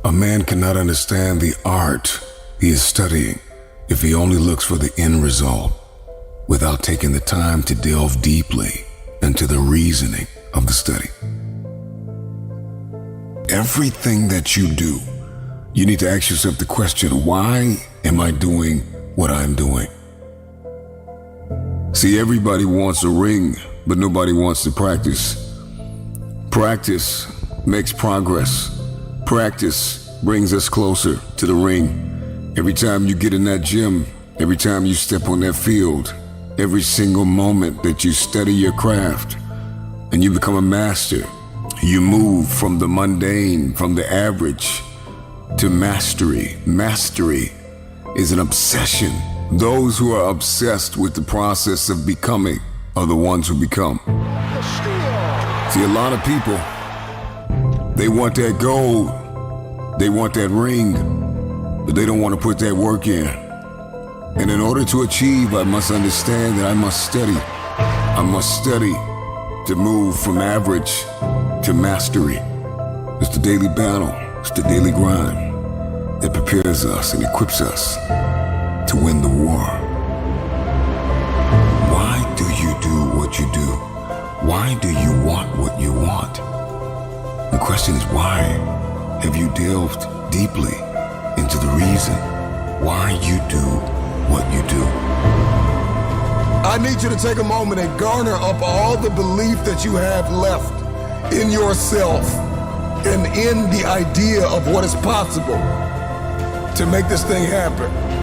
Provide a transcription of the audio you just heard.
A man cannot understand the art he is studying if he only looks for the end result without taking the time to delve deeply into the reasoning of the study. Everything that you do, you need to ask yourself the question, why am I doing what I'm doing? See, everybody wants a ring, but nobody wants to practice. Practice makes progress. Practice brings us closer to the ring. Every time you get in that gym, every time you step on that field, every single moment that you study your craft and you become a master, you move from the mundane, from the average, to mastery. Mastery is an obsession. Those who are obsessed with the process of becoming are the ones who become. See, a lot of people, they want that gold, they want that ring, but they don't want to put that work in. And in order to achieve, I must understand that I must study. I must study to move from average to mastery. It's the daily battle, it's the daily grind that prepares us and equips us to win the war. Why do you do what you do? Why do you want what you want? The question is, why have you delved deeply into the reason why you do what you do? I need you to take a moment and garner up all the belief that you have left in yourself and in the idea of what is possible to make this thing happen.